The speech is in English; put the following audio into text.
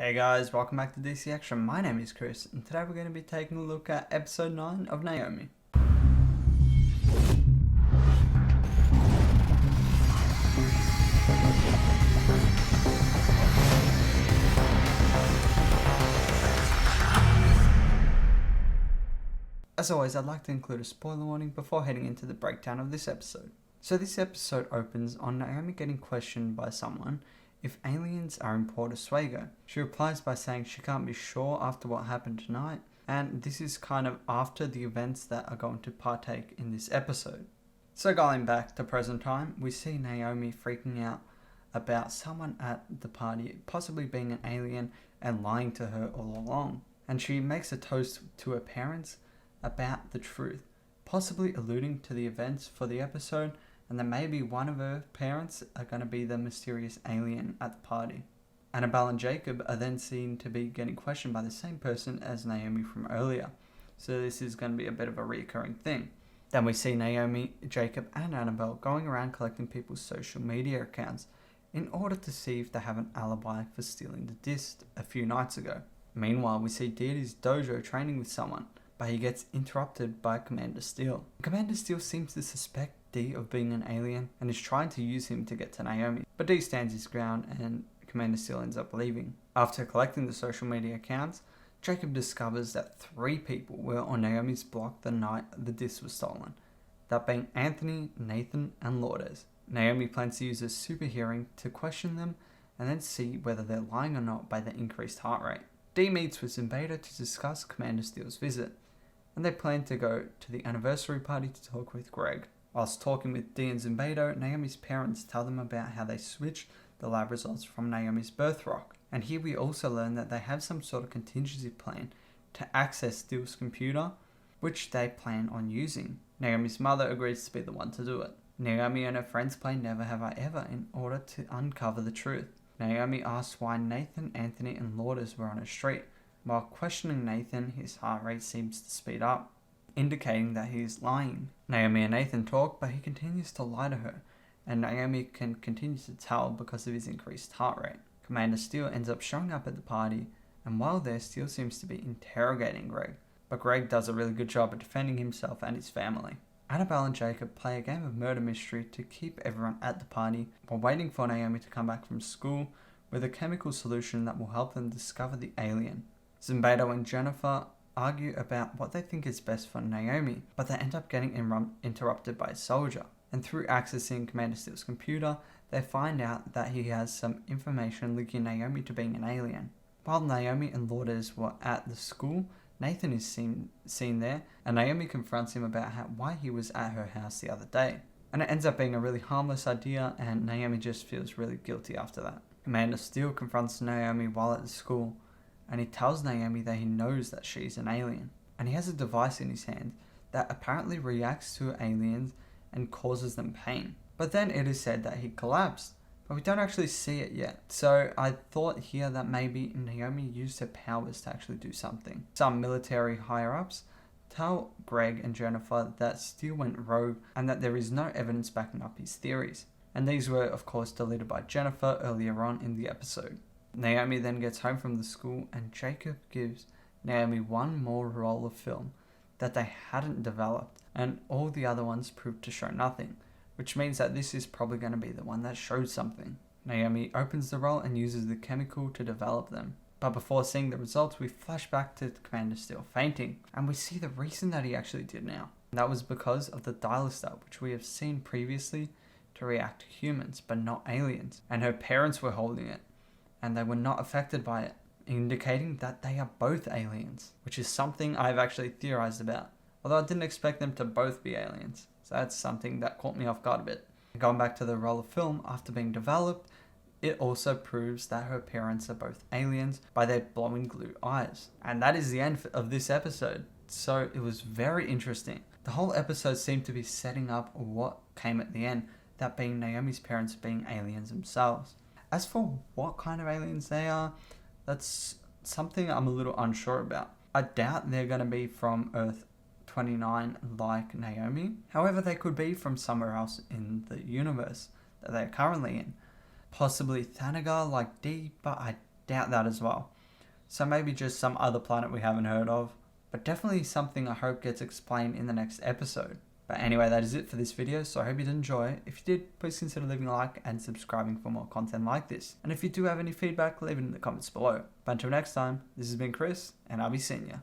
Hey guys, welcome back to DC Extra. My name is Chris, and today we're going to be taking a look at episode 9 of Naomi. As always, I'd like to include a spoiler warning before heading into the breakdown of this episode. So this episode opens on Naomi getting questioned by someone if aliens are in Port Oswego. She replies by saying she can't be sure after what happened tonight, and this is kind of after the events that are going to partake in this episode. So going back to present time, we see Naomi freaking out about someone at the party possibly being an alien and lying to her all along. And she makes a toast to her parents about the truth, possibly alluding to the events for the episode, and that maybe one of her parents are going to be the mysterious alien at the party. Annabelle and Jacob are then seen to be getting questioned by the same person as Naomi from earlier, so this is going to be a bit of a recurring thing. Then we see Naomi, Jacob and Annabelle going around collecting people's social media accounts in order to see if they have an alibi for stealing the disc a few nights ago. Meanwhile, we see Deirdre's dojo training with someone, but he gets interrupted by Commander Steele. Commander Steele seems to suspect Dee of being an alien and is trying to use him to get to Naomi, but Dee stands his ground and Commander Steele ends up leaving. After collecting the social media accounts, Jacob discovers that 3 people were on Naomi's block the night the disc was stolen, that being Anthony, Nathan and Lourdes. Naomi plans to use a super hearing to question them and then see whether they're lying or not by the increased heart rate. Dee meets with Zimbato to discuss Commander Steele's visit, and they plan to go to the anniversary party to talk with Greg. Whilst talking with Dee and Zimbato, Naomi's parents tell them about how they switched the lab results from Naomi's birth rock. And here we also learn that they have some sort of contingency plan to access Steele's computer, which they plan on using. Naomi's mother agrees to be the one to do it. Naomi and her friends play Never Have I Ever in order to uncover the truth. Naomi asks why Nathan, Anthony and Lourdes were on a street. While questioning Nathan, his heart rate seems to speed up, indicating that he is lying. Naomi and Nathan talk, but he continues to lie to her, and Naomi can continue to tell because of his increased heart rate. Commander Steele ends up showing up at the party, and while there, Steele seems to be interrogating Greg, but Greg does a really good job at defending himself and his family. Annabelle and Jacob play a game of murder mystery to keep everyone at the party while waiting for Naomi to come back from school with a chemical solution that will help them discover the alien. Zimbato and Jennifer argue about what they think is best for Naomi, but they end up getting interrupted by a soldier. And through accessing Commander Steele's computer, they find out that he has some information linking Naomi to being an alien. While Naomi and Lourdes were at the school, Nathan is seen there, and Naomi confronts him about why he was at her house the other day. And it ends up being a really harmless idea, and Naomi just feels really guilty after that. Commander Steele confronts Naomi while at the school, and he tells Naomi that he knows that she's an alien. And he has a device in his hand that apparently reacts to aliens and causes them pain. But then it is said that he collapsed, but we don't actually see it yet. So I thought here that maybe Naomi used her powers to actually do something. Some military higher-ups tell Greg and Jennifer that Steele went rogue and that there is no evidence backing up his theories. And these were of course deleted by Jennifer earlier on in the episode. Naomi then gets home from the school and Jacob gives Naomi one more roll of film that they hadn't developed, and all the other ones proved to show nothing, which means that this is probably going to be the one that shows something. Naomi opens the roll and uses the chemical to develop them. But before seeing the results, we flash back to Commander Steele fainting, and we see the reason that he actually did now. And that was because of the dial-star, which we have seen previously to react to humans, but not aliens. And her parents were holding it, and they were not affected by it, indicating that they are both aliens, which is something I've actually theorized about, although I didn't expect them to both be aliens. So that's something that caught me off guard a bit. Going back to the roll of film, after being developed, it also proves that her parents are both aliens by their glowing blue eyes. And that is the end of this episode. So it was very interesting. The whole episode seemed to be setting up what came at the end, that being Naomi's parents being aliens themselves. As for what kind of aliens they are, that's something I'm a little unsure about. I doubt they're going to be from Earth 29 like Naomi. However, they could be from somewhere else in the universe that they're currently in. Possibly Thanagar like Dee, but I doubt that as well. So maybe just some other planet we haven't heard of, but definitely something I hope gets explained in the next episode. But anyway, that is it for this video, so I hope you did enjoy. If you did, please consider leaving a like and subscribing for more content like this. And if you do have any feedback, leave it in the comments below. But until next time, this has been Chris, and I'll be seeing ya.